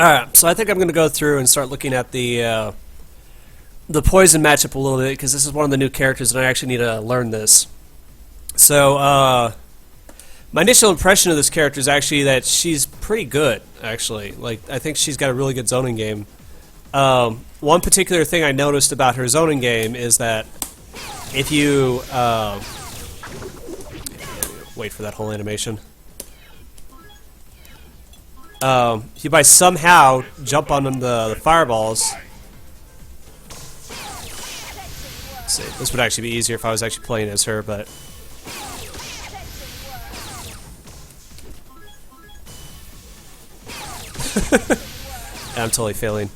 Alright, so I think I'm going to go through and start looking at the poison matchup a little bit, because this is one of the new characters and I actually need to learn this. So, my initial impression of this character is actually that she's pretty good, actually. Like, I think she's got a really good zoning game. One particular thing I noticed about her zoning game is that if you, wait for that whole animation. If you by somehow jump on the fireballs. Let's see, this would actually be easier if I was actually playing as her, but I'm totally failing.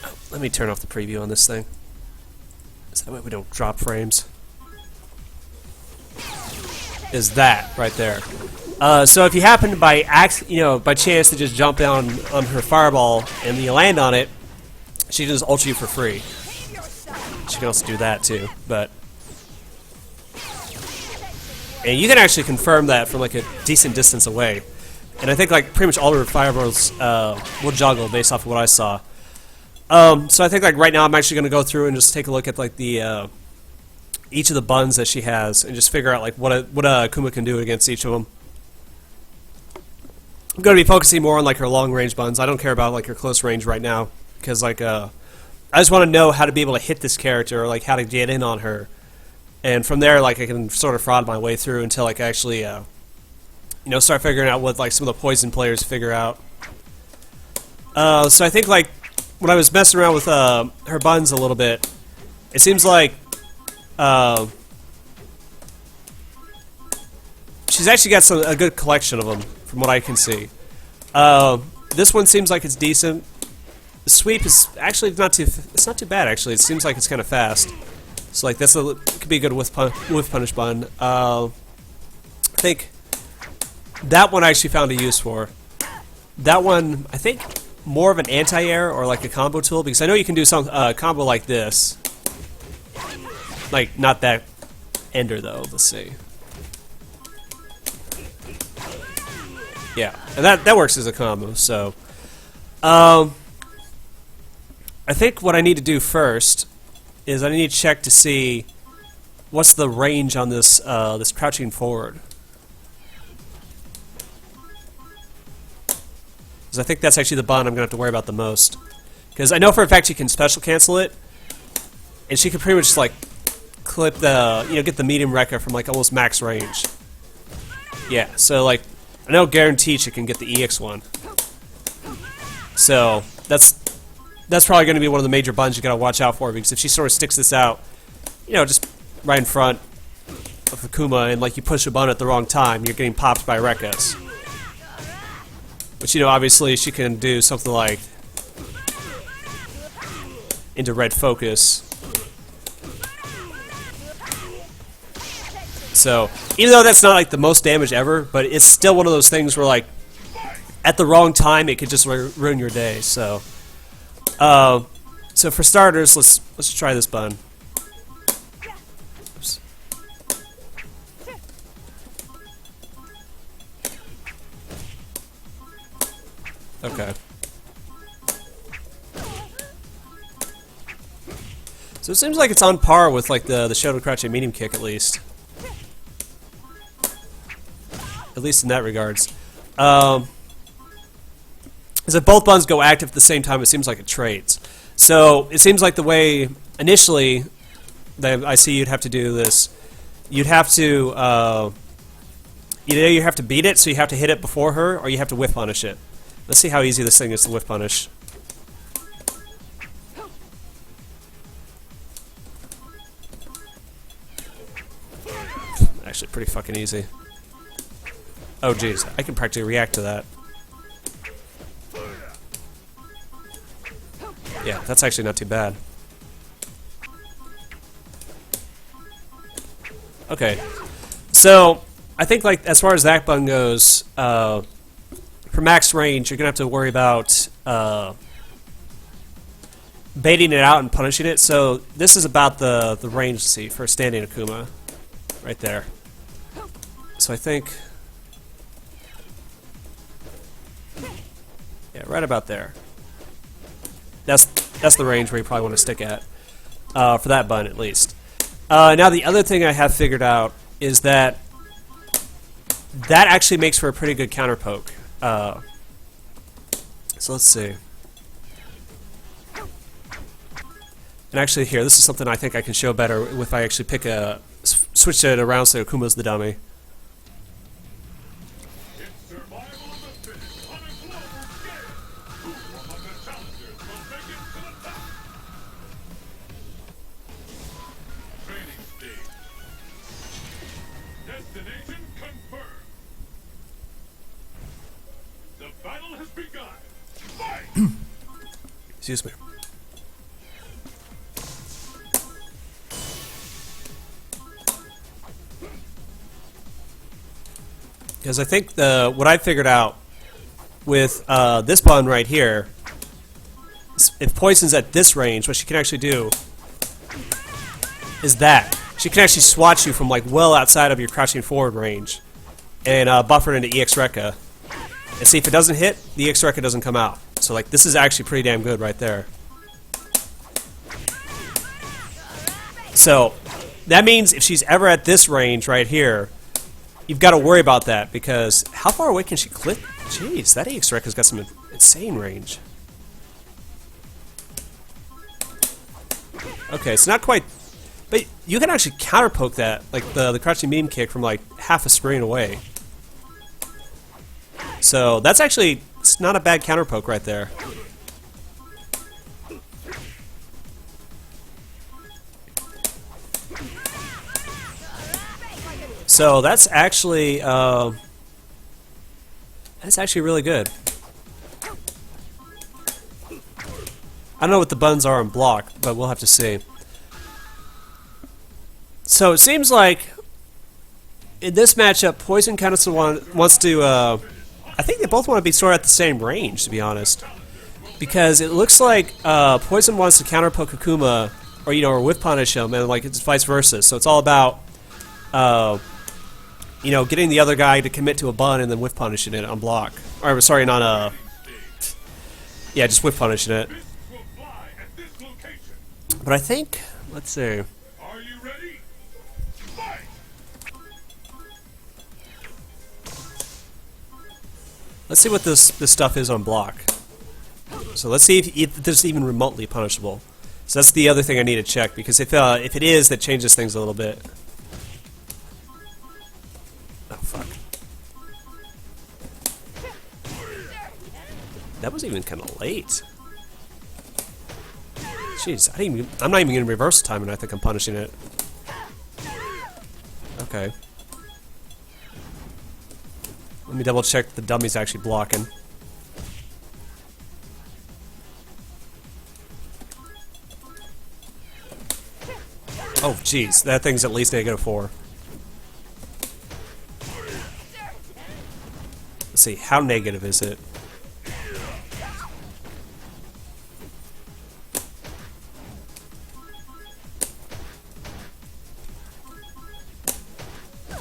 Oh, let me turn off the preview on this thing. So that way we don't drop frames. Is that right there? So if you happen to by chance to just jump down on her fireball and you land on it, she can just ult you for free. She can also do that too, but and you can actually confirm that from like a decent distance away. And I think like pretty much all of her fireballs will juggle based off of what I saw. So I think like right now I'm actually going to go through and just take a look at like the each of the buns that she has and just figure out like what Akuma can do against each of them. I'm going to be focusing more on like her long range buns. I don't care about like her close range right now because like I just want to know how to be able to hit this character or like how to get in on her, and from there like I can sort of fraud my way through until like actually start figuring out what like some of the poison players figure out. So I think like when I was messing around with her buns a little bit, it seems like she's actually got a good collection of them from what I can see. This one seems like it's decent. The sweep is actually not too bad actually. It seems like it's kind of fast. So like this could be a good whiff punish bun. I think that one I actually found a use for. That one I think more of an anti-air or like a combo tool, because I know you can do some combo like this. Like not that ender though. Let's see. Yeah, and that works as a combo. So, I think what I need to do first is I need to check to see what's the range on this this crouching forward. Because I think that's actually the bun I'm gonna have to worry about the most. Because I know for a fact she can special cancel it, and she can pretty much just like clip the get the medium rekka from like almost max range. Yeah, so like. I know guaranteed she can get the EX1. So that's probably going to be one of the major buns you got to watch out for, because if she sort of sticks this out, just right in front of Akuma, and like you push a bun at the wrong time, you're getting popped by rekkas. Which obviously she can do something like into red focus. So, even though that's not like the most damage ever, but it's still one of those things where like at the wrong time it could just ruin your day. So, so for starters, let's try this bun. Oops. Okay. So it seems like it's on par with like the Shadow Crouching medium kick at least. At least in that regards. Is that both buns go active at the same time, it seems like it trades. So it seems like the way initially that I see you'd have to do this, you'd have to either you have to beat it, so you have to hit it before her, or you have to whiff punish it. Let's see how easy this thing is to whiff punish. Actually pretty fucking easy. Oh jeez, I can practically react to that. Yeah, that's actually not too bad. Okay, so I think like as far as that bun goes, for max range, you're gonna have to worry about baiting it out and punishing it. So this is about the range. Let's see, for standing Akuma, right there. So I think. Yeah, right about there. That's the range where you probably want to stick at, for that bun at least. Now the other thing I have figured out is that actually makes for a pretty good counter poke. So let's see. And actually here, this is something I think I can show better if I actually pick switch it around so Akuma's the dummy. Destination confirmed. The battle has begun. Fight! Excuse me. Because I think what I figured out with this bun right here, is if Poison's at this range, what she can actually do is that. She can actually swatch you from like well outside of your crouching forward range and buffer it into EX Rekka. And see if it doesn't hit, the EX Rekka doesn't come out. So like this is actually pretty damn good right there. So that means if she's ever at this range right here, you've got to worry about that because how far away can she clip? Jeez, that EX Rekka's got some insane range. Okay, it's not quite. But you can actually counterpoke that, like the crouching medium kick from like half a screen away. So that's actually, it's not a bad counterpoke right there. So that's actually really good. I don't know what the buns are on block, but we'll have to see. So it seems like in this matchup, Poison kind of wants to. I think they both want to be sort of at the same range, to be honest, because it looks like Poison wants to counter poke Akuma, or or whiff punish him, and like it's vice versa. So it's all about getting the other guy to commit to a bun and then whiff punishing it on block. Or sorry, not yeah, just whiff punishing it. But I think, let's see. Are you ready? Fight! Let's see what this stuff is on block. So let's see if this is even remotely punishable. So that's the other thing I need to check, because if it is, that changes things a little bit. Oh fuck! That was even kind of late. Jeez, I'm not even going to reverse time, and I think I'm punishing it. Okay. Let me double check the dummy's actually blocking. Oh, jeez, that thing's at least -4. Let's see, how negative is it?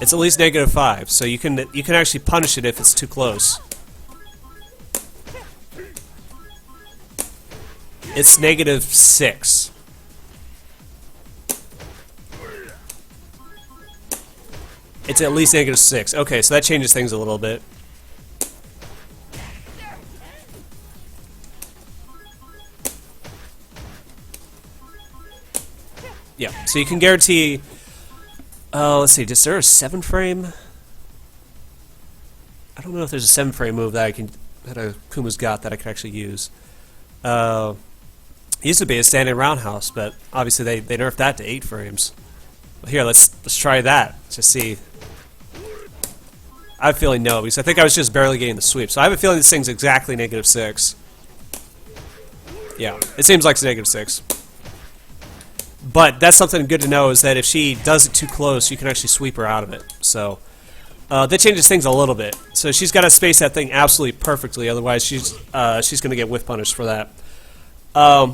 It's at least -5, so you can actually punish it if it's too close. It's -6. It's at least -6. Okay, so that changes things a little bit. Yeah, so you can guarantee. Let's see. Is there a 7-frame? I don't know if there's a 7-frame move that Akuma's got that I can actually use. It used to be a standing roundhouse, but obviously they nerfed that to 8 frames. Well, here, let's try that. Just see. I have a feeling no, because I think I was just barely getting the sweep. So I have a feeling this thing's exactly -6. Yeah, it seems like it's -6. But that's something good to know, is that if she does it too close, you can actually sweep her out of it. So that changes things a little bit. So she's got to space that thing absolutely perfectly, otherwise she's going to get whiff punished for that.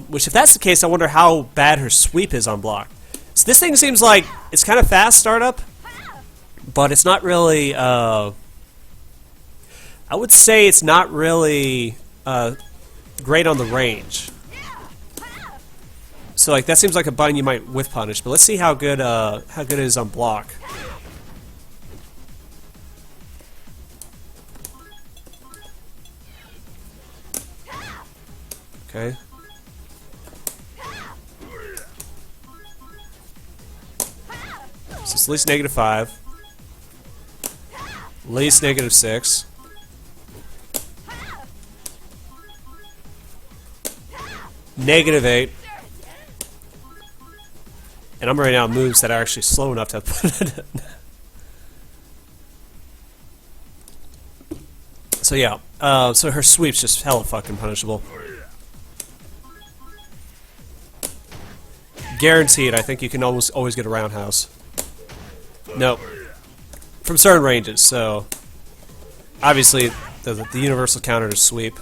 Which, if that's the case, I wonder how bad her sweep is on block. So this thing seems like it's kind of fast startup, but it's not really. I would say it's not really great on the range. So like that seems like a button you might whiff punish, but let's see how good it is on block. Okay. So it's at least -5. At least -6. -8. And I'm running out of moves that are actually slow enough to put it in. So yeah, so her sweep's just hella fucking punishable. Guaranteed, I think you can almost always get a roundhouse. Nope. From certain ranges, so obviously the universal counter is sweep.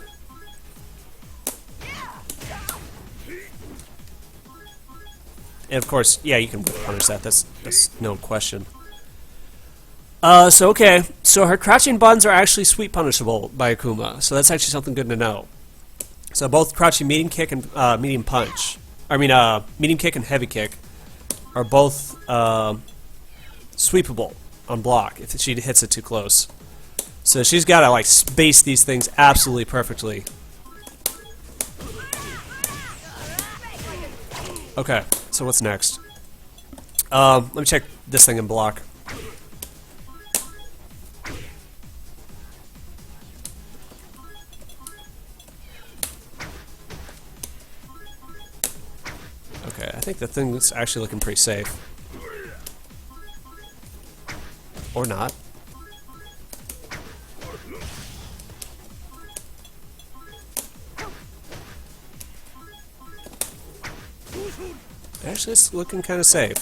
And of course, yeah, you can punish that. That's no question. So okay, so her crouching buttons are actually sweep punishable by Akuma, so that's actually something good to know. So both crouching medium kick and medium punch, medium kick and heavy kick, are both sweepable on block if she hits it too close. So she's got to like space these things absolutely perfectly. Okay, so what's next? Let me check this thing in block. Okay, I think the thing's actually looking pretty safe. Or not. Actually, it's looking kind of safe.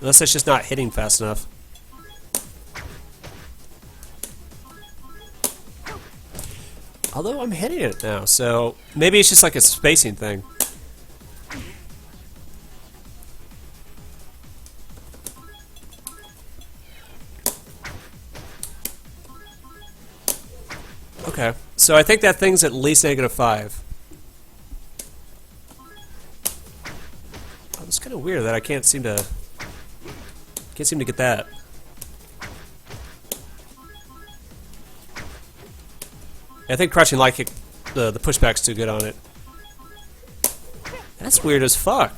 Unless it's just not hitting fast enough. Although I'm hitting it now, so maybe it's just like a spacing thing. Okay, so I think that thing's at least -5. Oh, it's kind of weird that I can't seem to get that. I think crouching light kick, the pushback's too good on it. That's weird as fuck.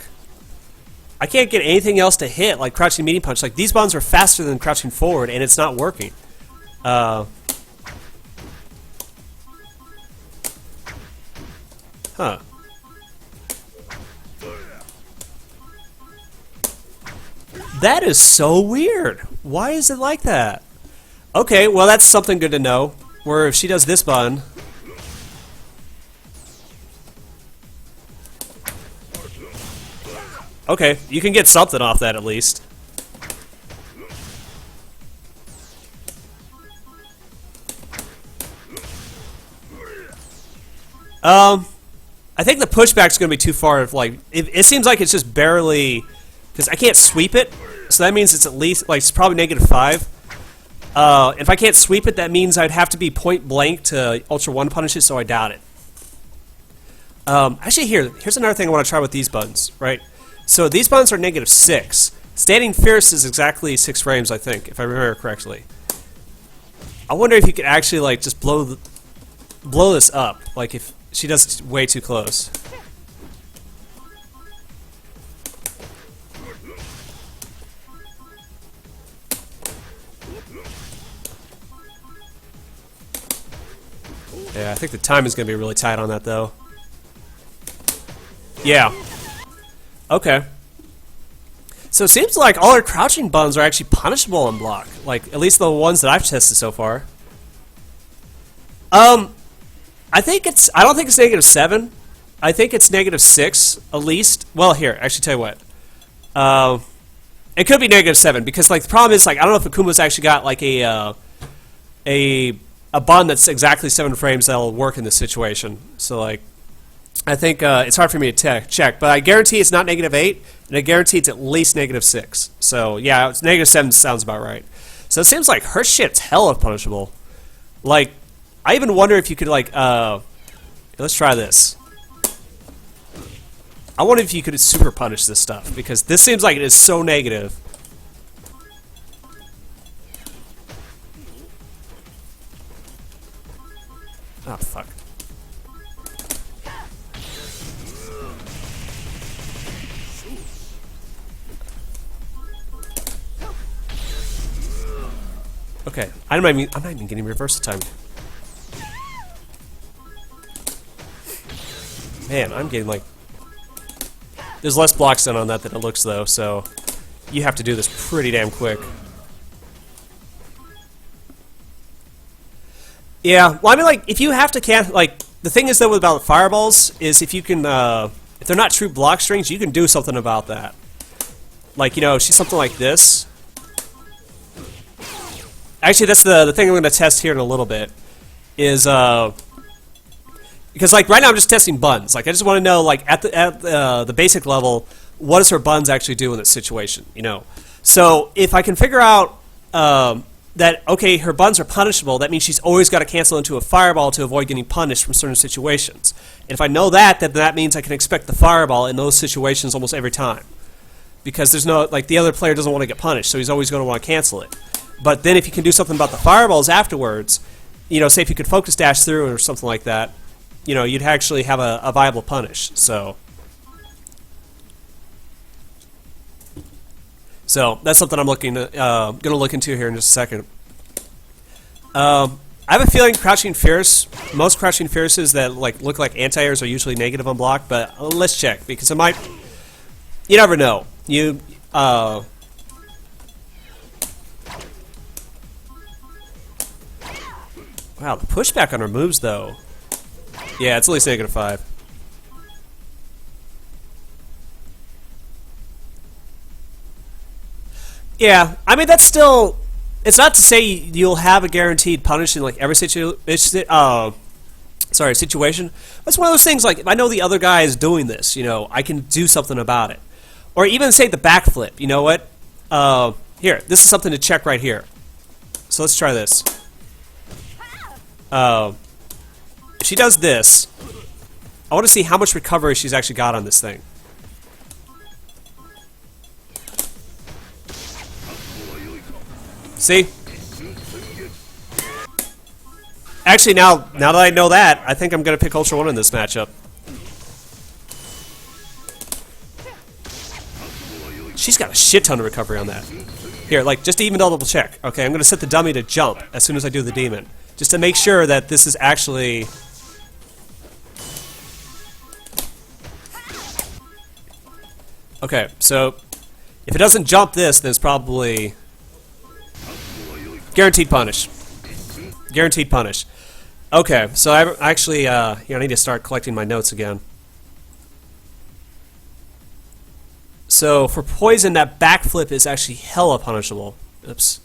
I can't get anything else to hit like crouching medium punch. Like these buttons are faster than crouching forward, and it's not working. Huh. That is so weird. Why is it like that? Okay, well that's something good to know. Where if she does this button, okay, you can get something off that at least. I think the pushback's going to be too far. If like, it seems like it's just barely, because I can't sweep it, so that means it's at least like it's probably -5. If I can't sweep it, that means I'd have to be point blank to Ultra 1 punish it, so I doubt it. Actually, here's another thing I want to try with these buttons, right? So these buttons are -6. Standing Fierce is exactly 6 frames, I think, if I remember correctly. I wonder if you could actually like just blow this up, like if she does it way too close. Yeah, I think the time is going to be really tight on that, though. Yeah. Okay. So it seems like all her crouching buttons are actually punishable on block. Like, at least the ones that I've tested so far. I think it's... I don't think it's -7. I think it's -6, at least. Well, here, actually tell you what. It could be -7, because, like, the problem is, like, I don't know if Akuma's actually got, like, a button that's exactly 7 frames that'll work in this situation. So, like, I think it's hard for me to check, but I guarantee it's not -8, and I guarantee it's at least -6. So, yeah, it's -7 sounds about right. So it seems like her shit's hella punishable. Like, I even wonder if you could, like, let's try this. I wonder if you could super punish this stuff, because this seems like it is so negative. Oh, fuck. Okay, I'm not even getting reversal time. Man, I'm getting like... There's less blocks done on that than it looks, though, so you have to do this pretty damn quick. Yeah, well, I mean, like, if you have to like, the thing is, though, about fireballs, is if you can, if they're not true block strings, you can do something about that. Like, you know, she's something like this. Actually, that's the thing I'm going to test here in a little bit, is, because, like, right now I'm just testing buns. Like, I just want to know, like, at the basic level, what does her buns actually do in this situation, you know? So, if I can figure out, that, okay, her buns are punishable, that means she's always got to cancel into a fireball to avoid getting punished from certain situations. And if I know that, then that means I can expect the fireball in those situations almost every time. Because there's no, like, the other player doesn't want to get punished, so he's always going to want to cancel it. But then if you can do something about the fireballs afterwards, you know, say if you could focus dash through or something like that, you know, you'd actually have a viable punish, so... So, that's something I'm going to look into here in just a second. I have a feeling Crouching Fierce, most Crouching Fierces that like look like anti-airs are usually negative on block, but let's check, because it might... You never know. Wow, the pushback on her moves, though. Yeah, it's at least -5. Yeah, I mean, that's still... It's not to say you'll have a guaranteed punish in, like, every situation. That's one of those things, like, if I know the other guy is doing this, you know, I can do something about it. Or even, say, the backflip. You know what? Here, this is something to check right here. So let's try this. If she does this, I want to see how much recovery she's actually got on this thing. See? Actually, now that I know that, I think I'm going to pick Ultra 1 in this matchup. She's got a shit ton of recovery on that. Here, like, just to even double check. Okay, I'm going to set the dummy to jump as soon as I do the demon. Just to make sure that this is actually... Okay, so if it doesn't jump this, then it's probably... Guaranteed punish. Guaranteed punish. Okay, so I actually, you know, I need to start collecting my notes again. So, for poison, that backflip is actually hella punishable. Oops.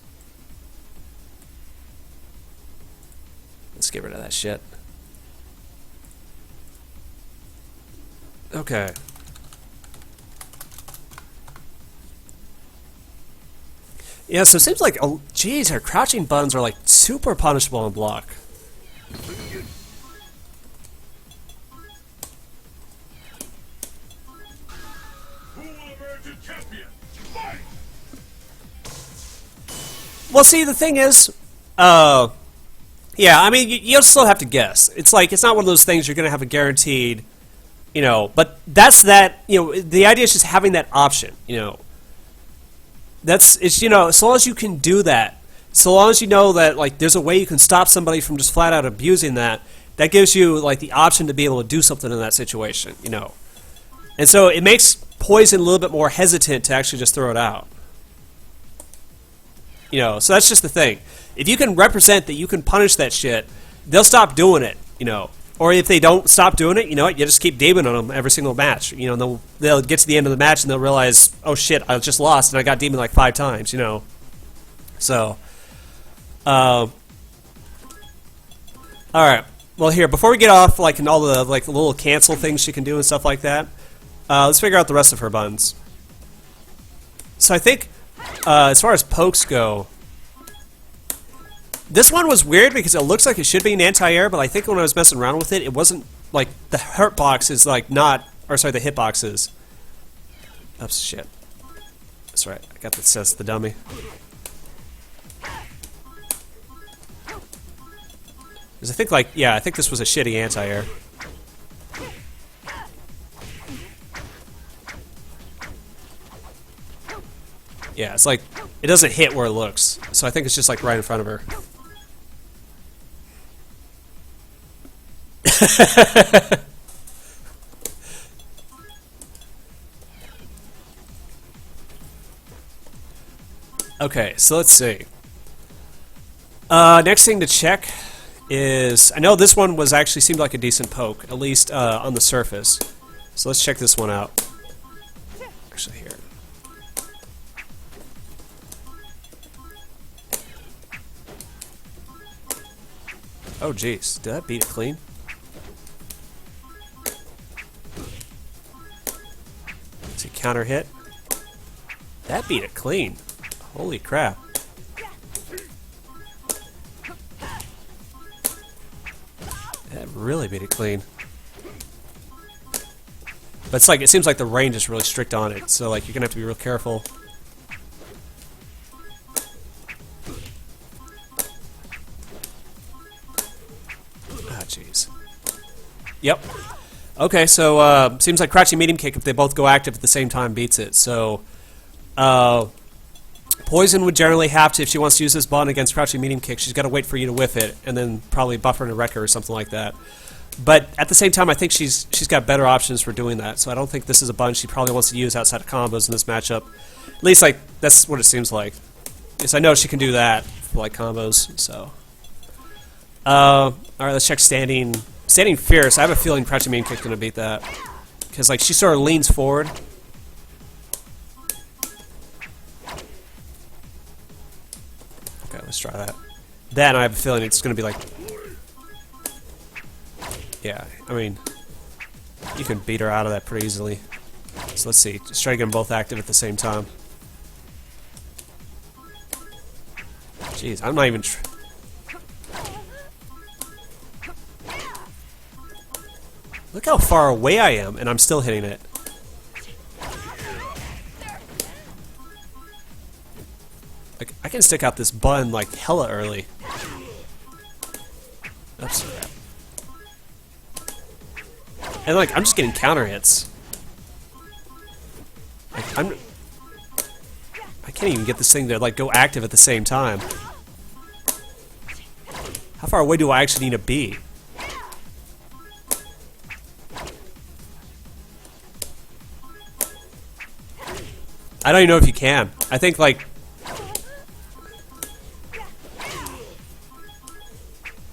Let's get rid of that shit. Okay. Yeah, so it seems like, oh, geez, her crouching buns are like super punishable on block. Well, see, the thing is, yeah, I mean, you'll still have to guess. It's like, it's not one of those things you're going to have a guaranteed, you know, but that's that, you know, the idea is just having that option, you know. It's, you know, so long as you can do that, so long as you know that, like, there's a way you can stop somebody from just flat out abusing that, that gives you, like, the option to be able to do something in that situation, you know. And so it makes poison a little bit more hesitant to actually just throw it out. You know, so that's just the thing. If you can represent that you can punish that shit, they'll stop doing it, you know. Or if they don't stop doing it, you know what, you just keep demoning on them every single match. You know, they'll get to the end of the match and they'll realize, oh shit, I just lost and I got demoned like 5 times, you know. So, alright. Well, here, before we get off, like, and all the, like, the little cancel things she can do and stuff like that, let's figure out the rest of her buttons. So I think, as far as pokes go, This one was weird because it looks like it should be an anti-air, but I think when I was messing around with it, it wasn't like the hurt box is like not, or sorry, the hit box is. Oops, shit. That's right. I got this as the dummy. Because I think like, yeah, I think this was a shitty anti-air. Yeah, it's like, it doesn't hit where it looks. So I think it's just like right in front of her. Okay, so let's see. Next thing to check is, I know this one was actually seemed like a decent poke, at least on the surface. So let's check this one out. Actually, here. Oh, jeez. Did that beat it clean? Let's see, counter hit. That beat it clean. Holy crap. That really beat it clean. But it's like, it seems like the range is really strict on it, so like you're gonna have to be real careful. Ah, jeez. Yep. Okay, so seems like crouching medium kick, if they both go active at the same time, beats it. So Poison would generally have to, if she wants to use this button against crouching medium kick, she's got to wait for you to whiff it, and then probably buffer and a wrecker or something like that. But at the same time, I think she's got better options for doing that. So I don't think this is a button she probably wants to use outside of combos in this matchup. At least, like, that's what it seems like. Yes, I know she can do that for like combos. So, all right, let's check standing fierce. I have a feeling crouching medium kick's gonna beat that because like she sort of leans forward. Okay, let's try that. Then I have a feeling it's gonna be like. Yeah, I mean, you can beat her out of that pretty easily. So let's see. Just try to get them both active at the same time. Jeez, I'm not even... Look how far away I am, and I'm still hitting it. Like, I can stick out this bun like hella early. Oops. And like, I'm just getting counter hits. Like, I can't even get this thing to like go active at the same time. How far away do I actually need to be? I don't even know if you can. I think like...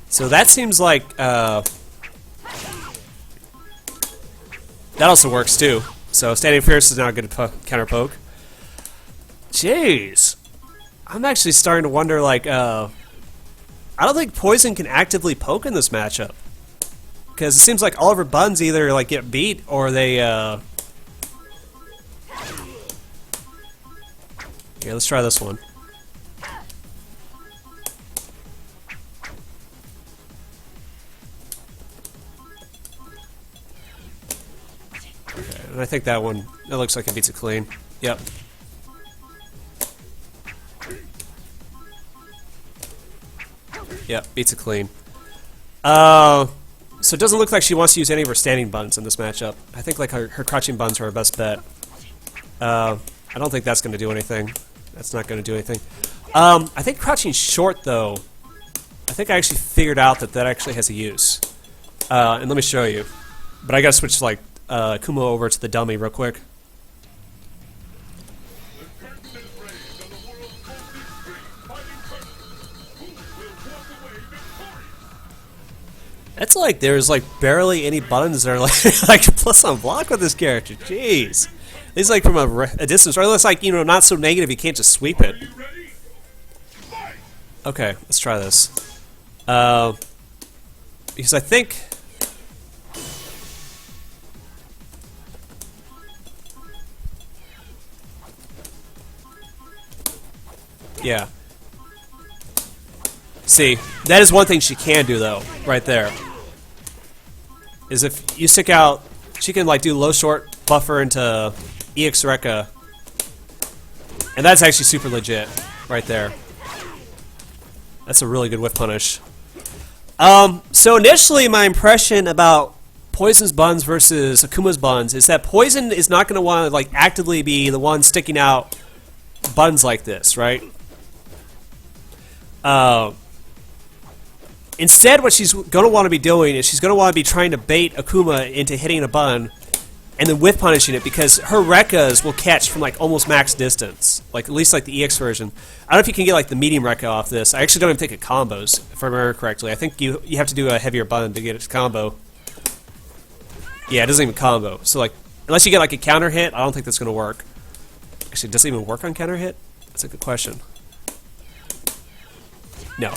So that seems like, that also works too. So standing fierce is now a good counter poke. Jeez. I'm actually starting to wonder, like, I don't think Poison can actively poke in this matchup. Because it seems like all of her buns either, like, get beat or they, Here, let's try this one. And I think that one, it looks like it beats it clean. Yep. Yep, beats it clean. So it doesn't look like she wants to use any of her standing buns in this matchup. I think like her crouching buns are her best bet. I don't think that's going to do anything. That's not going to do anything. I think crouching short, though, I think I actually figured out that that actually has a use. And let me show you. But I got to switch, like, Akuma over to the dummy real quick. It's like there's like barely any buttons that are like plus on block with this character. Jeez, he's like from a distance, or it's like, you know, not so negative. You can't just sweep it. Okay, let's try this. Because I think. Yeah. See, that is one thing she can do though, right there. Is if you stick out, she can like do low short buffer into EX Rekka. And that's actually super legit, right there. That's a really good whiff punish. So initially my impression about Poison's buns versus Akuma's buns is that Poison is not going to want to like actively be the one sticking out buns like this, right? Instead, what she's going to want to be doing is she's going to want to be trying to bait Akuma into hitting a bun and then whiff punishing it, because her Rekkas will catch from like almost max distance, like at least like the EX version. I don't know if you can get like the medium Rekka off this. I actually don't even think it combos, if I remember correctly. I think you have to do a heavier bun to get it to combo. Yeah, it doesn't even combo. So like, unless you get like a counter hit, I don't think that's going to work. Actually, does it even work on counter hit? That's a good question. No.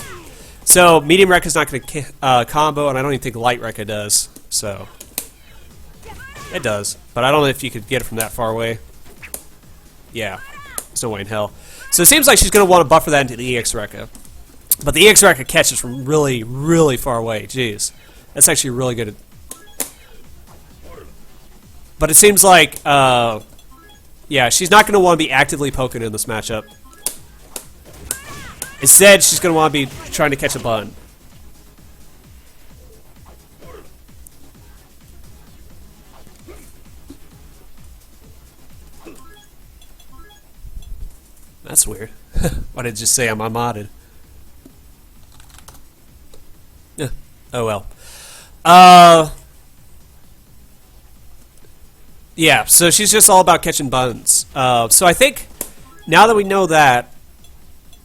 So medium Rekka is not going to combo, and I don't even think light Rekka does. So it does, but I don't know if you could get it from that far away. Yeah, there's no way in hell. So it seems like she's going to want to buffer that into the EX Rekka, but the EX Rekka catches from really, really far away. Jeez, that's actually really good. But it seems like, yeah, she's not going to want to be actively poking in this matchup. Instead, she's going to want to be trying to catch a bun. That's weird. Why did it just say I'm unmodded? Yeah. Oh well. Yeah, so she's just all about catching buns. So I think now that we know that,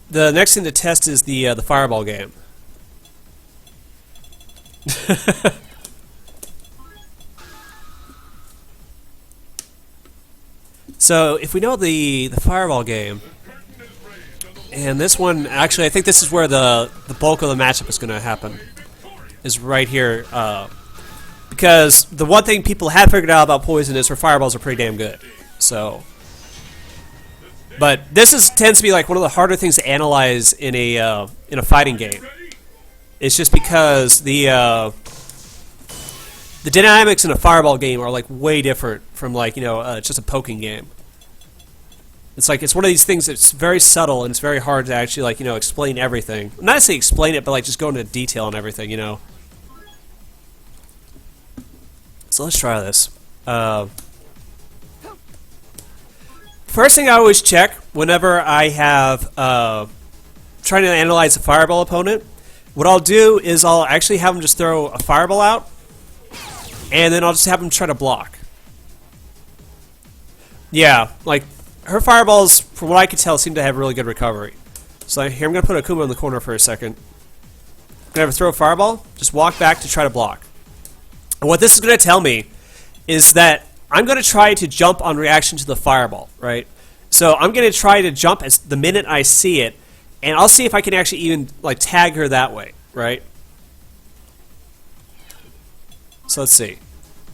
the next thing to test is the fireball game. So if we know the fireball game, and this one actually, I think this is where the bulk of the matchup is going to happen, is right here. Because the one thing people have figured out about Poison is her fireballs are pretty damn good. So. But this tends to be like one of the harder things to analyze in a fighting game. It's just because the dynamics in a fireball game are like way different from like just a poking game. It's like it's one of these things that's very subtle and it's very hard to actually like explain everything. Not to say explain it, but like just go into detail on everything. So let's try this. First thing I always check whenever I have trying to analyze a fireball opponent, what I'll do is I'll actually have them just throw a fireball out, and then I'll just have them try to block. Yeah, like her fireballs, from what I can tell, seem to have really good recovery. So here I'm going to put Akuma in the corner for a second. I'm going to have her throw a fireball, just walk back to try to block. And what this is going to tell me is that I'm going to try to jump on reaction to the fireball, right? So I'm going to try to jump as the minute I see it, and I'll see if I can actually even like tag her that way, right? So let's see.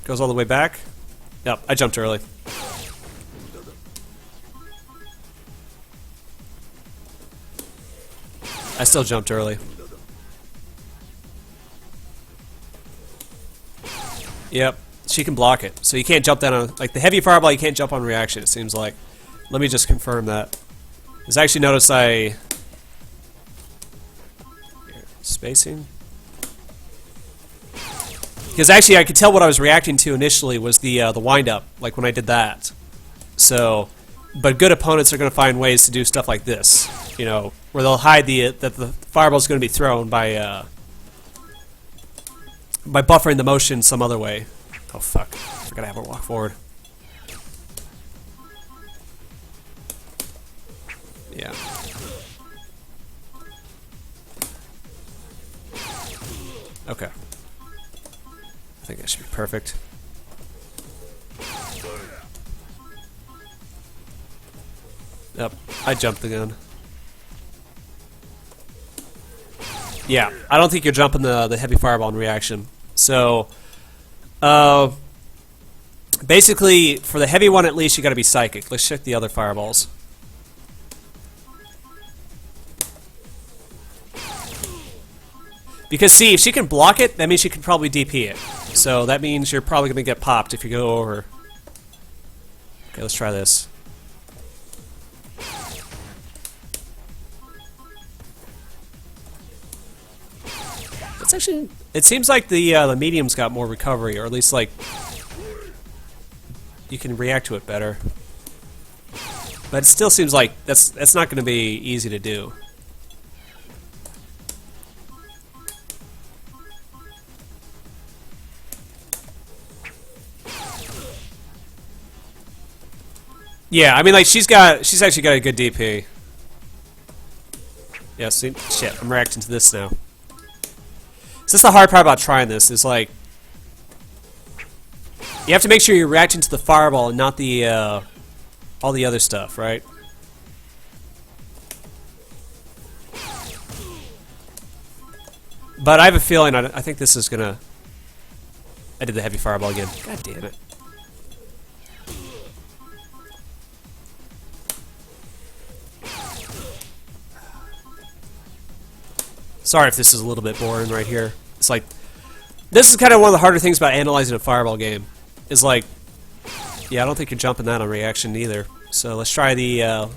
Goes all the way back. Yep, I jumped early. I still jumped early. Yep. She can block it, so you can't jump that on like the heavy fireball. You can't jump on reaction. It seems like. Let me just confirm that. Because I actually noticed spacing. Because actually, I could tell what I was reacting to initially was the wind up, like when I did that. So, but good opponents are going to find ways to do stuff like this, where they'll hide that the fireball is going to be thrown by buffering the motion some other way. Oh fuck! I forgot to have her walk forward. Yeah. Okay. I think that should be perfect. Yep, I jumped the gun. Yeah, I don't think you're jumping the heavy fireball in reaction. So, basically, for the heavy one at least, you got to be psychic. Let's check the other fireballs. Because see, if she can block it, that means she can probably DP it. So that means you're probably going to get popped if you go over. Okay, let's try this. It's actually... It seems like the medium's got more recovery, or at least like... You can react to it better. But it still seems like that's not going to be easy to do. Yeah, I mean, like, she's actually got a good DP. Yeah, see? Shit, I'm reacting to this now. So that's the hard part about trying this, is like... You have to make sure you're reacting to the fireball and not the, all the other stuff, right? But I have a feeling, I think this is gonna... I did the heavy fireball again. God damn it. Sorry if this is a little bit boring right here. It's like, this is kind of one of the harder things about analyzing a fireball game. Is like, yeah, I don't think you're jumping that on reaction either. So let's try the,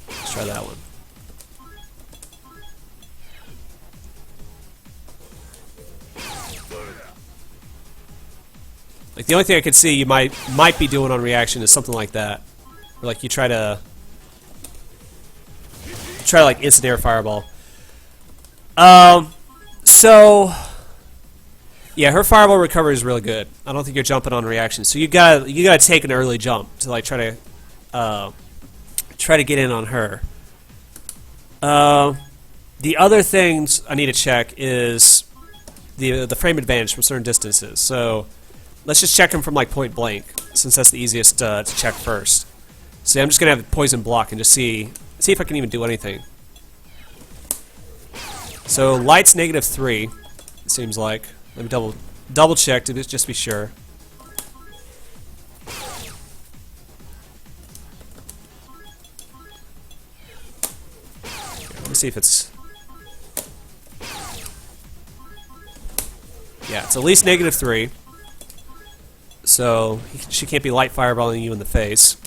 let's try that one. Like, the only thing I could see you might be doing on reaction is something like that. Or like you try to like instant air fireball. So yeah, her fireball recovery is really good. I don't think you're jumping on reaction. So you gotta take an early jump to like try to get in on her. The other things I need to check is the frame advantage from certain distances. So let's just check them from like point blank, since that's the easiest to check first. So I'm just gonna have poison block and just see if I can even do anything. So light's -3, it seems like. Let me double check to just be sure. Let me see if it's... Yeah, it's at least -3. So she can't be light fireballing you in the face.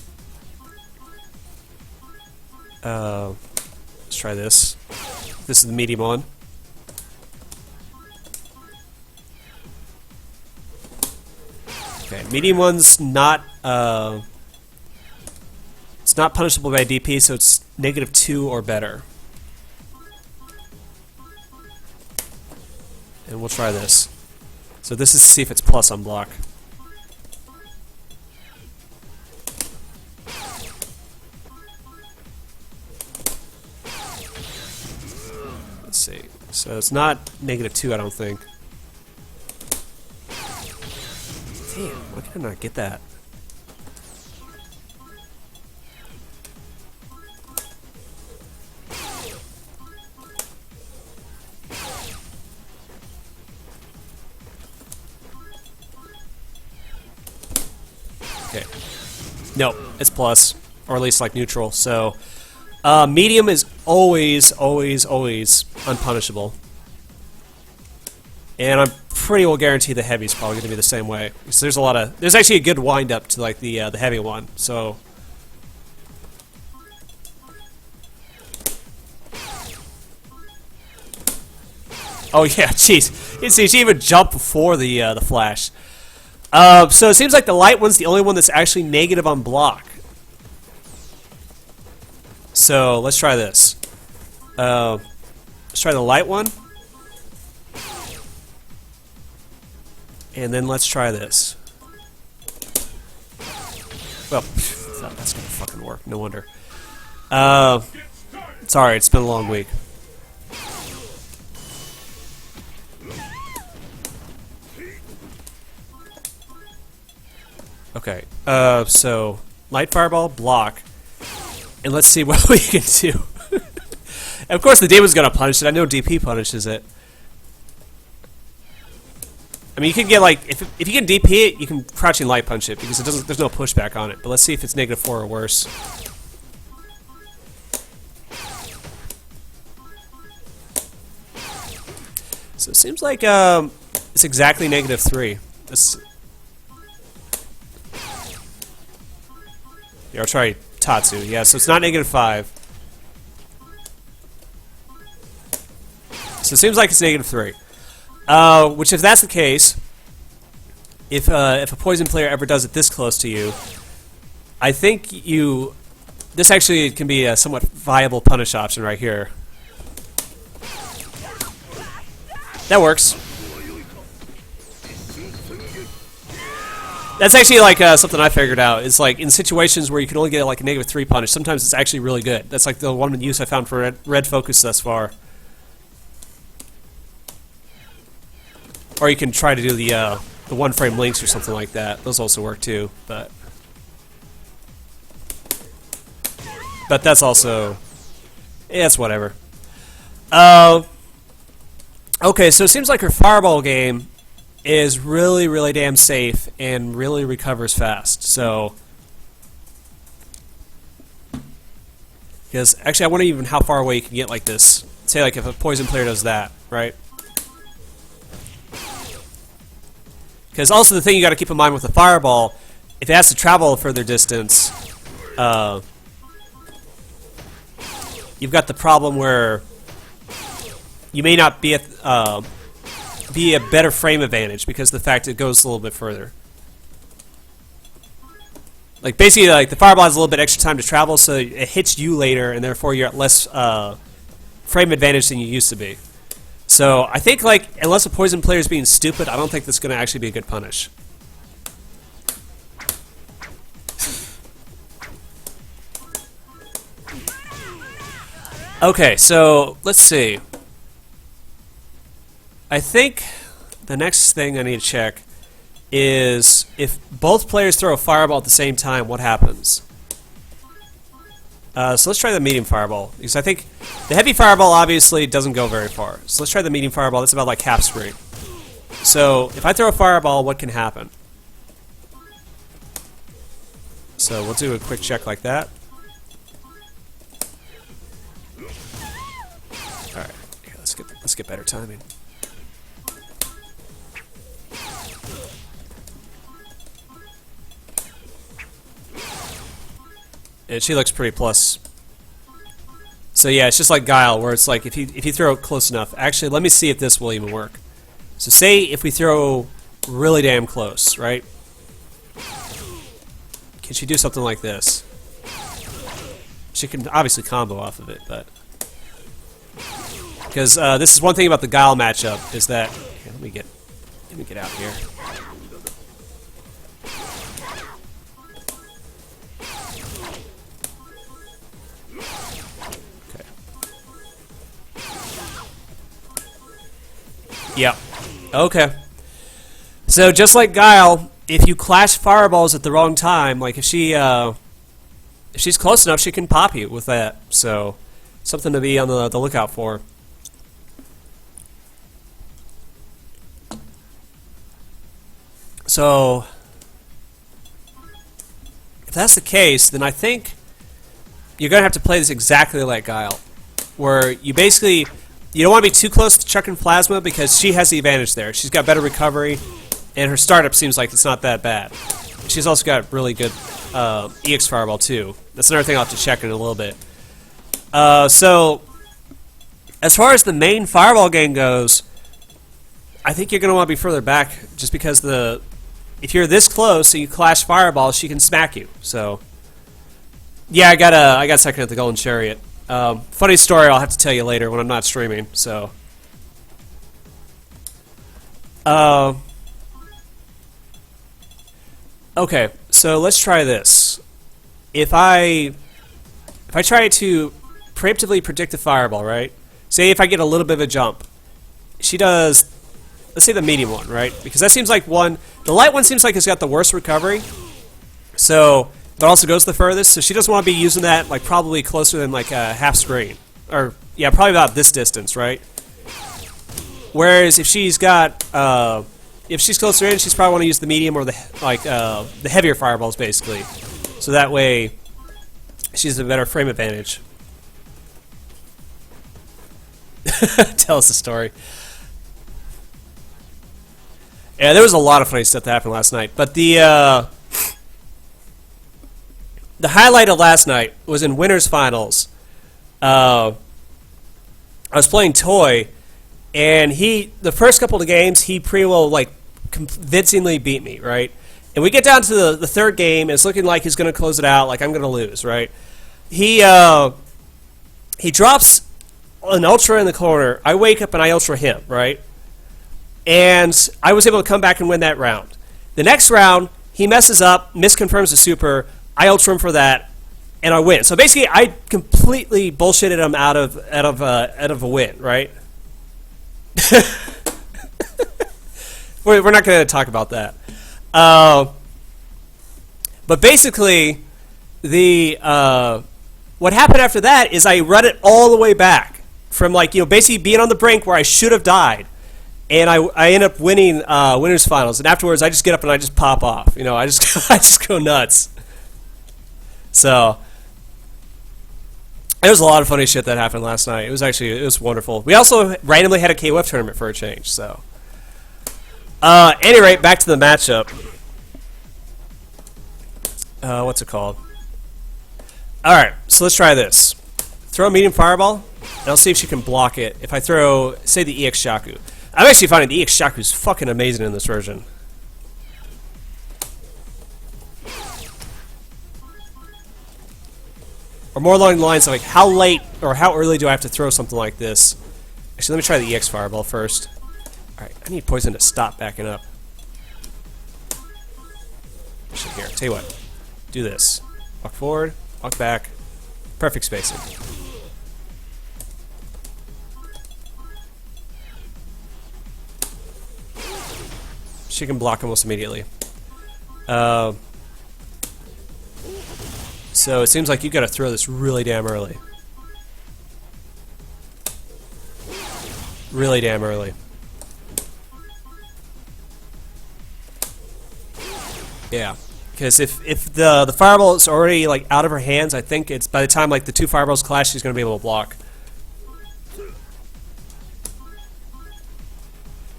Let's try this. This is the medium one. Okay, medium one's not it's not punishable by DP, so it's -2 or better. And we'll try this. So this is to see if it's plus on block. Let's see. So it's not -2, I don't think. Damn, why can I not get that? Okay. No, it's plus, or at least like neutral. So medium is always unpunishable. And I'm pretty well guarantee the heavy's probably going to be the same way. So there's actually a good wind up to like the heavy one. So oh yeah, jeez. You see, she even jumped before the flash. So it seems like the light one's the only one that's actually negative on block. So let's try this. Let's try the light one. And then let's try this. Well, thought that's gonna fucking work. No wonder. Sorry, it's been a long week. Okay. So light fireball, block, and let's see what we can do. And of course, the demon's gonna punish it. I know DP punishes it. I mean, you can get like if you can DP it, you can crouching light punch it because it doesn't. There's no pushback on it. But let's see if it's -4 or worse. So it seems like it's exactly -3. This. Yeah, I'll try Tatsu. Yeah, so it's not -5. So it seems like it's -3. Which, if that's the case, if a poison player ever does it this close to you, I think this actually can be a somewhat viable punish option right here. That works. That's actually like something I figured out. Is like in situations where you can only get like a -3 punish, sometimes it's actually really good. That's like the one use I found for red focus thus far. Or you can try to do the one-frame links or something like that. Those also work too, but that's also, yeah, it's whatever. Okay, so it seems like her fireball game is really, really damn safe and really recovers fast. So, because actually, I wonder even how far away you can get like this. Say, like if a poison player does that, right? Because also the thing you got to keep in mind with the fireball, if it has to travel a further distance, you've got the problem where you may not be a better frame advantage because of the fact it goes a little bit further. Like basically, like the fireball has a little bit extra time to travel, so it hits you later, and therefore you're at less frame advantage than you used to be. So I think, like, unless a poison player is being stupid, I don't think that's going to actually be a good punish. Okay, so let's see. I think the next thing I need to check is if both players throw a fireball at the same time, what happens? So let's try the medium fireball, because I think the heavy fireball obviously doesn't go very far. So let's try the medium fireball. That's about like half screen. So if I throw a fireball, what can happen? So we'll do a quick check like that. All right, yeah, let's get better timing. And she looks pretty plus. So yeah, it's just like Guile, where it's like if you throw it close enough. Actually, let me see if this will even work. So say if we throw really damn close, right? Can she do something like this? She can obviously combo off of it, but because this is one thing about the Guile matchup is that here, let me get out here. Yep. Okay. So just like Guile, if you clash fireballs at the wrong time, like if she's close enough, she can pop you with that. So something to be on the lookout for. So if that's the case, then I think you're gonna have to play this exactly like Guile, where you basically. You don't want to be too close to chucking plasma because she has the advantage there. She's got better recovery, and her startup seems like it's not that bad. She's also got really good EX fireball too. That's another thing I'll have to check in a little bit. So, as far as the main fireball game goes, I think you're going to want to be further back just because if you're this close and you clash fireballs, she can smack you. So, yeah, I got second at the Golden Chariot. Funny story I'll have to tell you later when I'm not streaming, so. Okay, so let's try this. If I try to preemptively predict a fireball, right? Say if I get a little bit of a jump. She does, let's say the medium one, right? Because that seems like the light one seems like it's got the worst recovery. So, but also goes the furthest, so she doesn't want to be using that like probably closer than like a half screen, or yeah, probably about this distance, right? Whereas if she's got if she's closer in, she's probably want to use the medium or the heavier fireballs basically, so that way she's a better frame advantage. Tell us the story. Yeah, there was a lot of funny stuff that happened last night. But the highlight of last night was in winners finals. I was playing Toy, and the first couple of games, he pretty well like convincingly beat me, right? And we get down to the third game, and it's looking like he's going to close it out, like I'm going to lose, right? He drops an Ultra in the corner. I wake up and I Ultra him, right? And I was able to come back and win that round. The next round, he messes up, misconfirms the super. I Ultra him for that, and I win. So basically, I completely bullshitted him out of a win, right? We're not going to talk about that. But basically, what happened after that is I run it all the way back from basically being on the brink where I should have died, and I end up winning winners finals. And afterwards, I just get up and I just pop off. I just go nuts. So there was a lot of funny shit that happened last night. It was wonderful. We also randomly had a KOF tournament for a change. So, at any rate, back to the matchup. What's it called? All right, so let's try this. Throw a medium fireball, and I'll see if she can block it. If I throw, say, the EX Shaku. I'm actually finding the EX Shaku is fucking amazing in this version. Or more along the lines of like how late or how early do I have to throw something like this? Actually, let me try the EX fireball first. Alright, I need Poison to stop backing up. Shit, here, tell you what. Do this. Walk forward, walk back. Perfect spacing. She can block almost immediately. So it seems like you got to throw this really damn early. Really damn early. Yeah, because if the fireball is already like out of her hands, I think it's by the time like the two fireballs clash, she's gonna be able to block.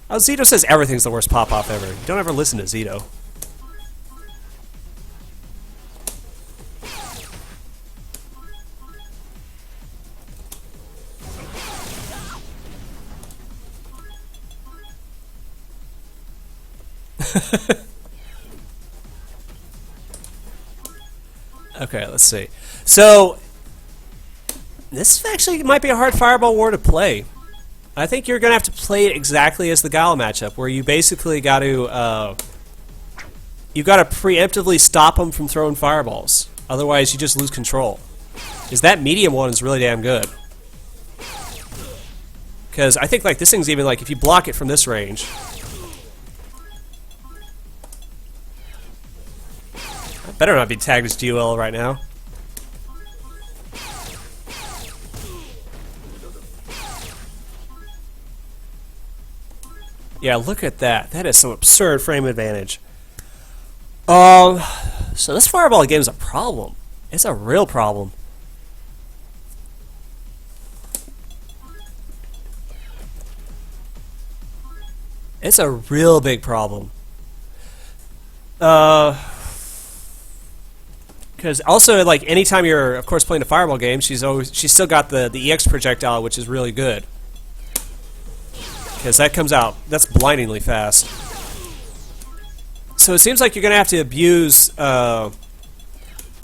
Oh, Zito says everything's the worst pop-off ever. Don't ever listen to Zito. Okay, let's see. So, this actually might be a hard fireball war to play. I think you're going to have to play it exactly as the Gala matchup, where you basically got to you got to preemptively stop them from throwing fireballs. Otherwise, you just lose control. Because that medium one is really damn good. Because I think like this thing's even like if you block it from this range. I better not be tagged as GOL right now. Yeah, look at that. That is some absurd frame advantage. So this fireball game is a problem. It's a real problem. It's a real big problem. Because also, like, anytime you're, of course, playing a fireball game, she's still got the EX projectile, which is really good. Because that comes out, that's blindingly fast. So it seems like you're going to have to abuse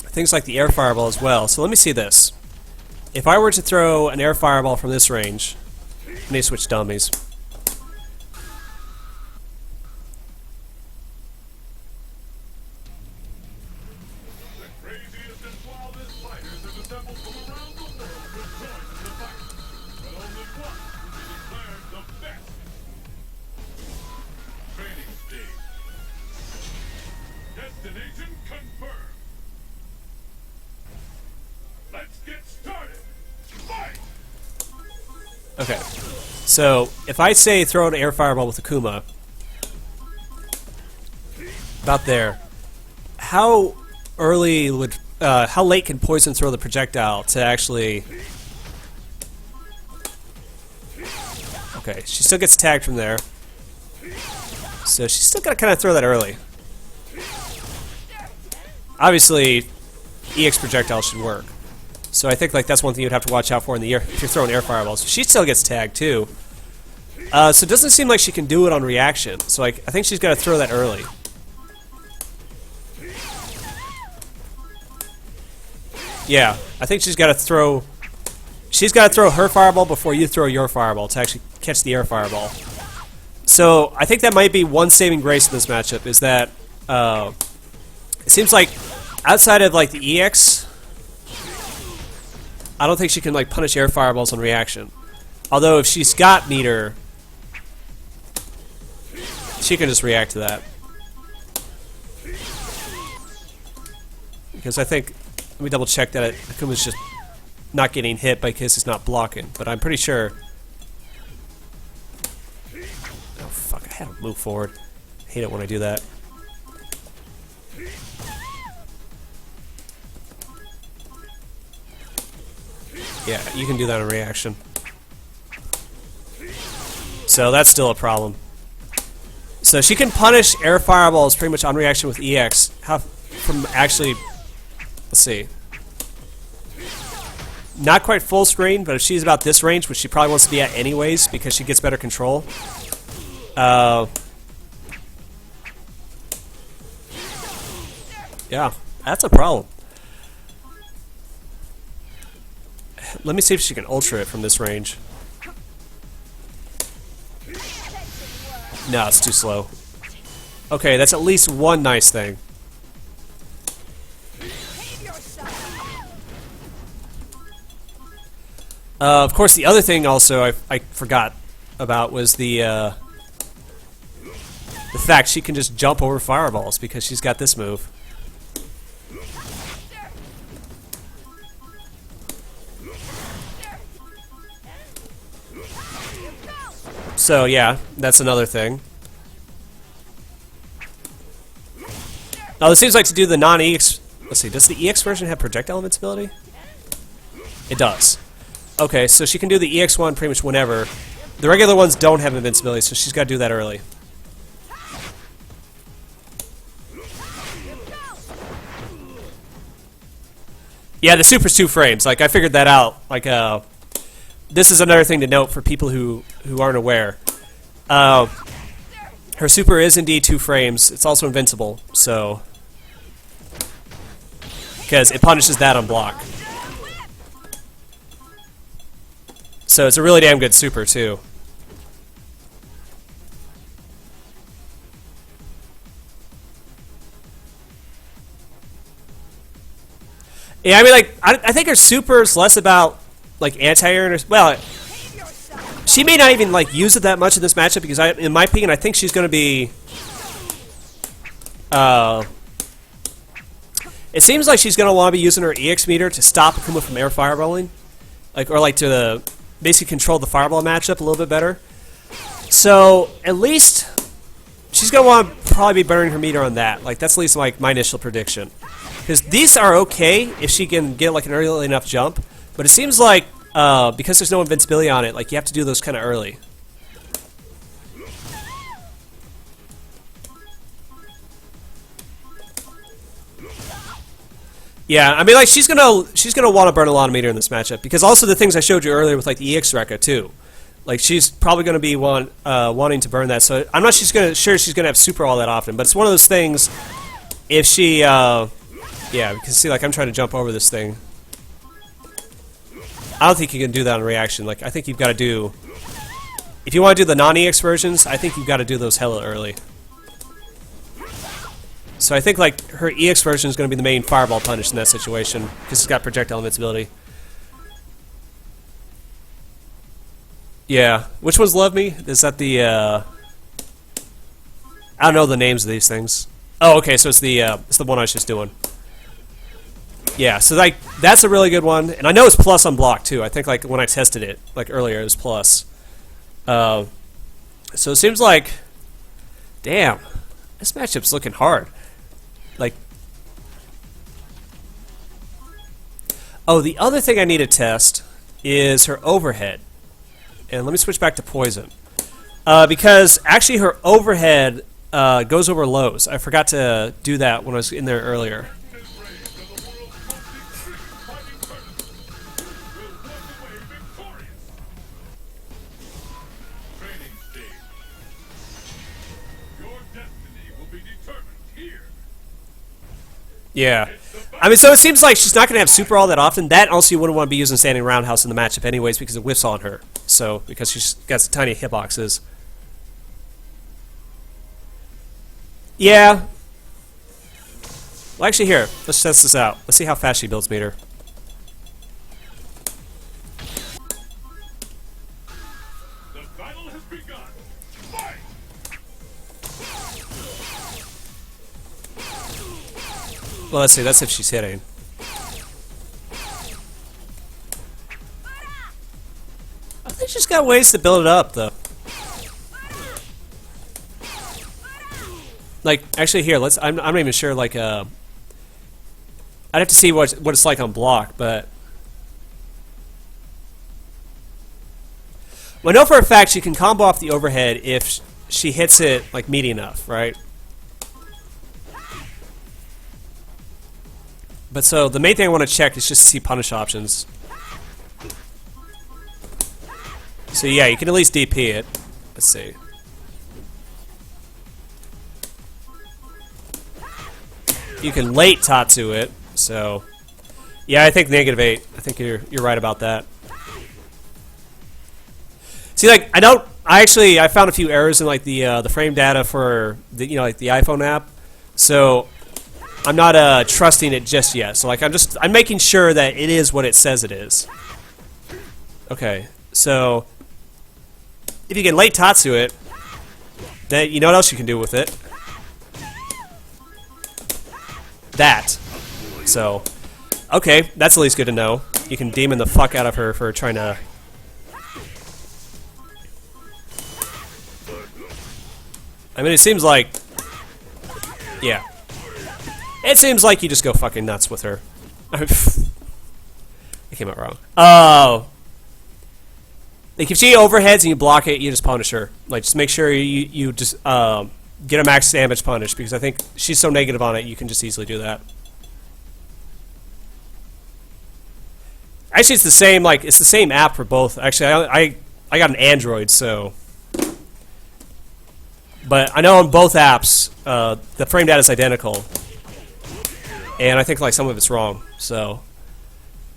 things like the air fireball as well. So let me see this. If I were to throw an air fireball from this range, I need to switch dummies. Destination confirmed. Let's get started. Fight! Okay. So, if I say throw an air fireball with Akuma, about there, how early would, how late can Poison throw the projectile to actually... Okay, she still gets tagged from there. So she's still got to kind of throw that early. Obviously, EX projectile should work. So I think like that's one thing you'd have to watch out for in the air if you're throwing air fireballs. She still gets tagged too. So it doesn't seem like she can do it on reaction. So like I think she's got to throw that early. Yeah, I think she's got to throw. She's got to throw her fireball before you throw your fireball to actually catch the air fireball. So I think that might be one saving grace in this matchup is that it seems like outside of like the EX, I don't think she can like punish air fireballs on reaction. Although if she's got meter, she can just react to that. Because I think, let me double check that Akuma's just not getting hit because it's not blocking, but I'm pretty sure. Oh fuck, I had to move forward. I hate it when I do that. Yeah, you can do that in reaction. So that's still a problem. So she can punish air fireballs pretty much on reaction with EX. How from actually, let's see. Not quite full screen, but if she's about this range, which she probably wants to be at anyways because she gets better control. Yeah, that's a problem. Let me see if she can ultra it from this range. No, it's too slow. Okay, that's at least one nice thing. Of course, the other thing also I forgot about was the fact she can just jump over fireballs because she's got this move. So yeah, that's another thing. Now it seems like to do the non-EX. Let's see, does the EX version have projectile invincibility? It does. Okay, so she can do the EX one pretty much whenever. The regular ones don't have invincibility, so she's got to do that early. Yeah, the super's 2 frames. Like I figured that out. Like this is another thing to note for people who aren't aware. Her super is indeed 2 frames. It's also invincible, so because it punishes that on block. So it's a really damn good super too. Yeah, I mean, like I think her super is less about like anti-air. Well, she may not even like use it that much in this matchup because in my opinion, I think she's going to be. It seems like she's going to want to be using her EX meter to stop Akuma from air fireballing, like or like to basically control the fireball matchup a little bit better. So at least she's going to want to probably be burning her meter on that. Like that's at least like my initial prediction. Because these are okay if she can get like an early enough jump, but it seems like because there's no invincibility on it, like you have to do those kind of early. Yeah, I mean, like she's gonna want to burn a lot of meter in this matchup because also the things I showed you earlier with like the EX Rekka too, like she's probably gonna be wanting to burn that. So I'm not sure she's gonna have super all that often, but it's one of those things. If she, yeah, because see, like I'm trying to jump over this thing. I don't think you can do that on reaction. Like I think you've got to do, if you want to do the non-EX versions, I think you've got to do those hella early. So I think like her EX version is going to be the main fireball punish in that situation because it's got projectile invincibility. Yeah, which ones love me? Is that the I don't know the names of these things. Oh, okay, so it's the one I was just doing. Yeah, so like that's a really good one, and I know it's plus on block too. I think like when I tested it like earlier, it was plus. So it seems like, damn, this matchup's looking hard. Like, oh, the other thing I need to test is her overhead, and let me switch back to poison, because actually her overhead goes over lows. I forgot to do that when I was in there earlier. Yeah. I mean, so it seems like she's not going to have super all that often. That also you wouldn't want to be using standing roundhouse in the matchup anyways because it whiffs on her. So, because she's got some tiny hitboxes. Yeah. Well, actually, here. Let's test this out. Let's see how fast she builds meter. The battle has begun. Fight! Well, let's see. That's if she's hitting. I think she's got ways to build it up, though. Like, actually, here. I'm not even sure. Like, I'd have to see what it's like on block, but well, I know for a fact she can combo off the overhead if she hits it like meaty enough, right? But so the main thing I want to check is just to see punish options. So yeah, you can at least DP it. Let's see. You can late Tatsu it. So yeah, I think -8. I think you're right about that. See, like I found a few errors in like the frame data for the like the iPhone app. So I'm not trusting it just yet. So like I'm making sure that it is what it says it is. Okay, so if you can late Tatsu it, then you know what else you can do with it. That. So, okay, that's at least good to know. You can demon the fuck out of her for trying to. I mean, it seems like, yeah. It seems like you just go fucking nuts with her. I came out wrong. Oh. Like, if she overheads and you block it, you just punish her. Like, just make sure you just get a max damage punish, because I think she's so negative on it, you can just easily do that. Actually, it's the same, like, it's the same app for both. Actually, I got an Android, so. But I know on both apps, the frame data is identical. And I think, like, some of it's wrong, so.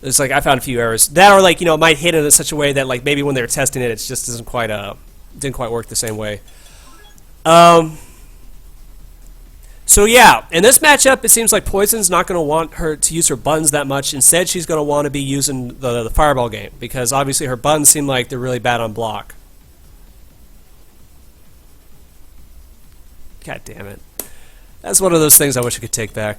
It's like, I found a few errors. That or, like, it might hit it in such a way that, like, maybe when they're testing it, it just didn't quite work the same way. So, yeah, in this matchup, it seems like Poison's not going to want her to use her buttons that much. Instead, she's going to want to be using the fireball game, because obviously her buttons seem like they're really bad on block. God damn it. That's one of those things I wish I could take back.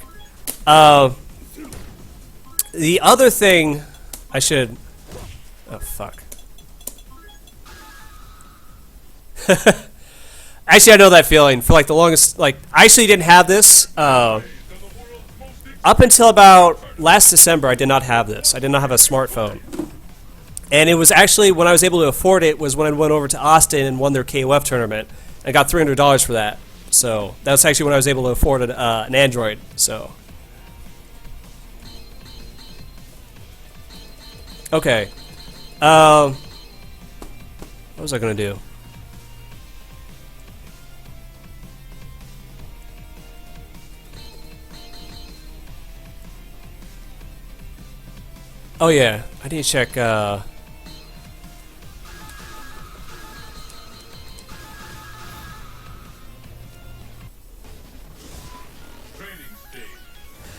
The other thing I should... Oh, fuck. Actually, I know that feeling. For, like, the longest... Like, I actually didn't have this. Up until about last December, I did not have this. I did not have a smartphone. And it was actually, when I was able to afford it, was when I went over to Austin and won their KOF tournament. I got $300 for that. So, that was actually when I was able to afford an Android. So... Okay. What was I gonna do? Oh yeah, I need to check.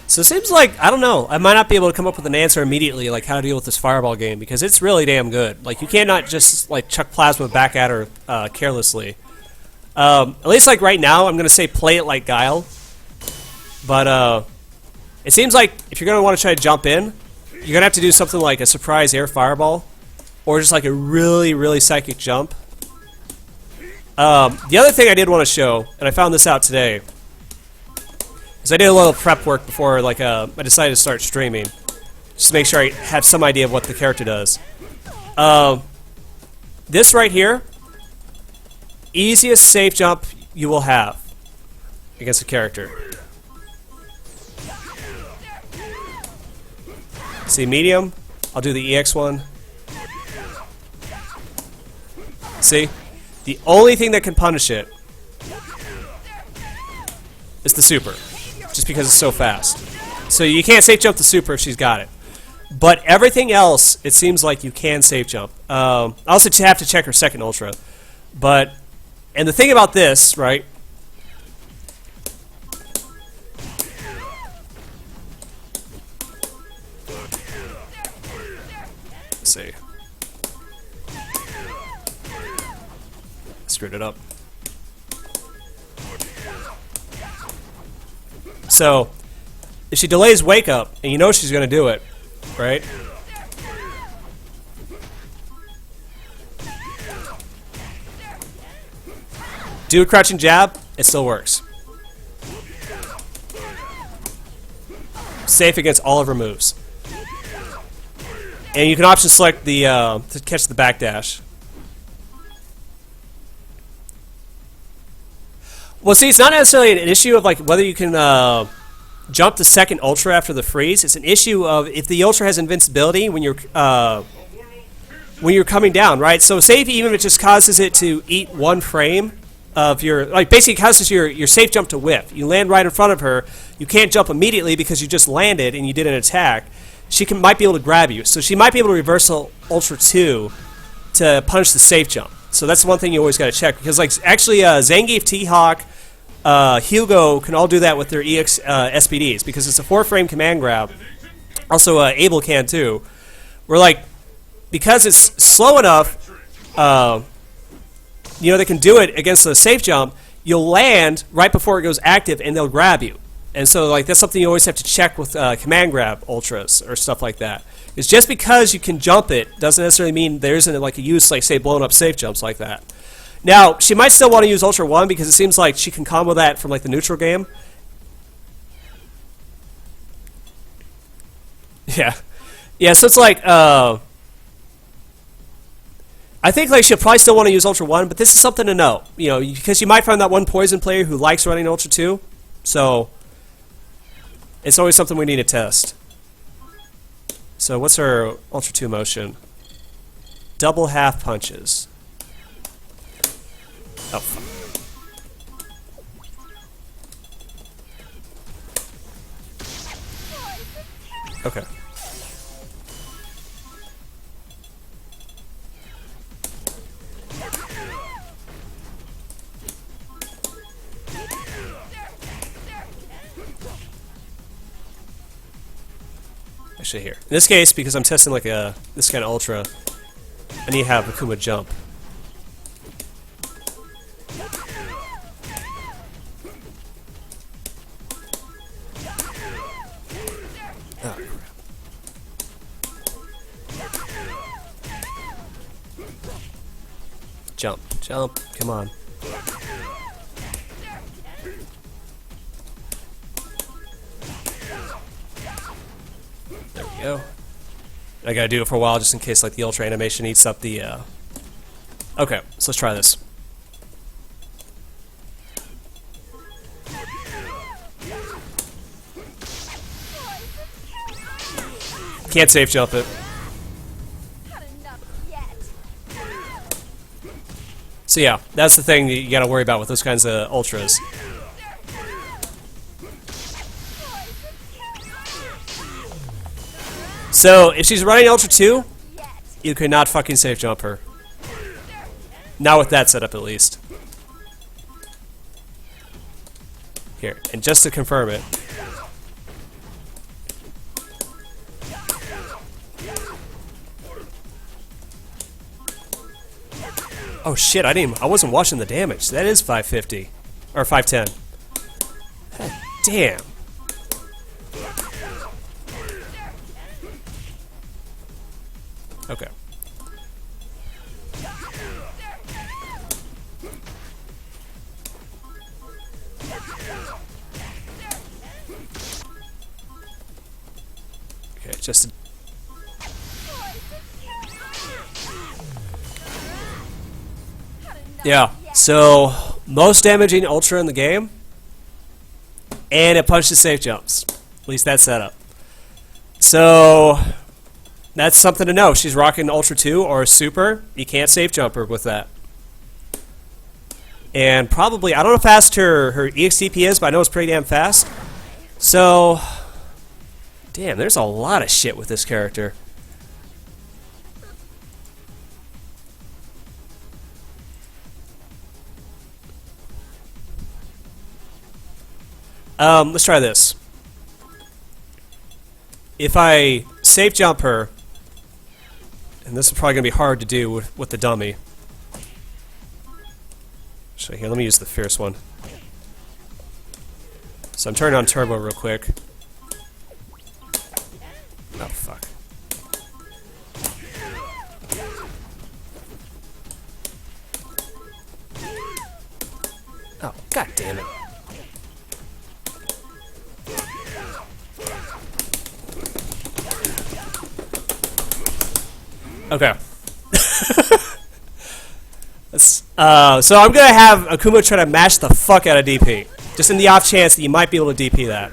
So it seems like, I don't know, I might not be able to come up with an answer immediately, like how to deal with this fireball game, because it's really damn good. Like, you cannot just, like, chuck plasma back at her carelessly. At least, like, right now, I'm going to say play it like Guile. But, it seems like if you're going to want to try to jump in, you're going to have to do something like a surprise air fireball, or just, like, a really, really psychic jump. The other thing I did want to show, and I found this out today, is I did a little prep work before, like, I decided to start streaming, just to make sure I have some idea of what the character does. This right here, easiest safe jump you will have. against a character. See, medium, I'll do the EX one. See? The only thing that can punish it is the super, just because it's so fast. So you can't safe jump the super if she's got it. But everything else, it seems like you can safe jump. I also have to check her second ultra. But, and the thing about this, right? Let's see. Screwed it up. So, if she delays wake up, and you know she's going to do it, right? Do a crouching jab, it still works. Safe against all of her moves. And you can option select the to catch the backdash. Well, see, it's not necessarily an issue of like whether you can jump the second ultra after the freeze. It's an issue of if the ultra has invincibility when you're coming down, right? So, say even if it just causes it to eat one frame of your, like basically causes your safe jump to whiff. You land right in front of her. You can't jump immediately because you just landed and you did an attack. She might be able to grab you, so she might be able to reversal Ultra 2 to punish the safe jump. So that's the one thing you always got to check, because like actually Zangief, T-Hawk, Hugo can all do that with their EX SPDs because it's a 4-frame command grab. Also Abel can too. We're like, because it's slow enough, you know, they can do it against a safe jump. You'll land right before it goes active, and they'll grab you. And so, like, that's something you always have to check with command grab ultras or stuff like that. It's just because you can jump it doesn't necessarily mean there isn't like a use, like say, blown up safe jumps like that. Now, she might still want to use Ultra 1 because it seems like she can combo that from like the neutral game. Yeah, yeah. So it's like I think like she'll probably still want to use Ultra 1, but this is something to know, you know, because you might find that one poison player who likes running Ultra 2. So it's always something we need to test. So what's her Ultra 2 motion? Double half punches. Oh, fuck. Okay. Actually here. In this case, because I'm testing like this kind of ultra, I need to have Akuma jump. Oh, crap. Jump, jump, come on. There we go. I gotta do it for a while just in case like the ultra animation eats up the Okay, so let's try this. Can't safe jump it. So yeah, that's the thing that you gotta worry about with those kinds of ultras. So, if she's running Ultra 2, you could not fucking safe jump her. Not with that setup, at least. Here, and just to confirm it. Oh shit, I wasn't watching the damage. That is 550. Or 510. God damn. Okay. Okay, just yeah. So most damaging ultra in the game And it punches safe jumps. At least that's set up. So that's something to know. She's rocking Ultra 2 or Super. You can't safe jump her with that. And probably, I don't know how fast her EXDP is, but I know it's pretty damn fast. So, damn, there's a lot of shit with this character. Let's try this. If I safe jump her, and this is probably going to be hard to do with the dummy. So here, let me use the fierce one. So I'm turning on turbo real quick. Oh, fuck. Oh, god damn it. Okay. So I'm gonna have Akuma try to mash the fuck out of DP. Just in the off chance that you might be able to DP that.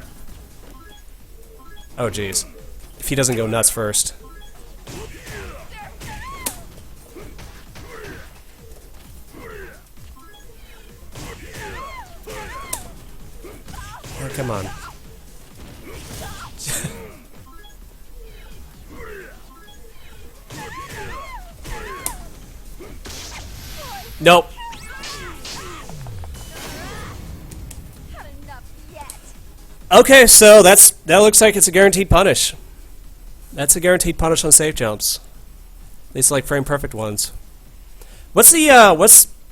Oh jeez. If he doesn't go nuts first. Oh, come on. Nope. Okay, so that looks like it's a guaranteed punish. That's a guaranteed punish on safe jumps. These are like frame perfect ones. What's the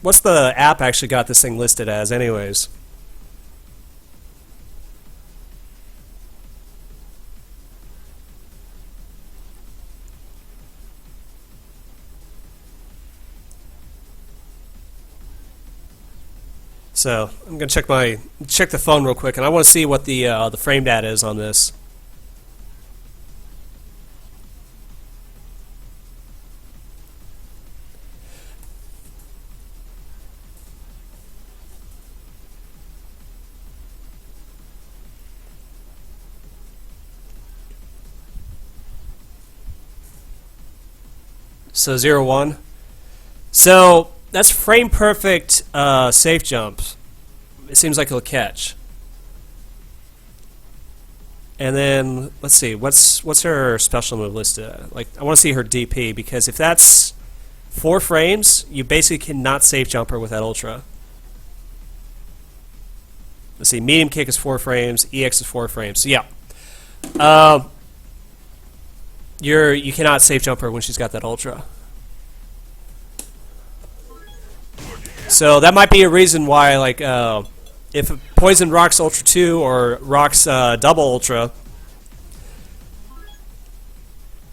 what's the app actually got this thing listed as anyways? So I'm gonna check the phone real quick, and I want to see what the frame data is on this. So 0-1. So that's frame perfect safe jumps. It seems like it'll catch. And then let's see, what's her special move listed? Like I want to see her DP, because if that's 4 frames, you basically cannot safe jump her with that ultra. Let's see, medium kick is 4 frames, EX is 4 frames. So yeah, you cannot safe jump her when she's got that ultra. So that might be a reason why, like, if Poison rocks Ultra 2 or rocks double Ultra,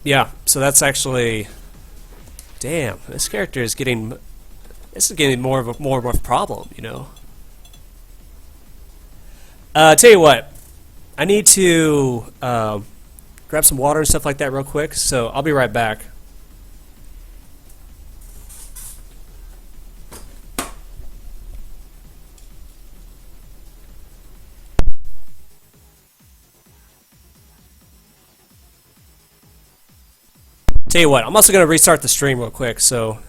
yeah. So that's actually, damn, this character is getting, more of a problem, you know. Tell you what, I need to grab some water and stuff like that real quick. So I'll be right back. Tell you what, I'm also going to restart the stream real quick, so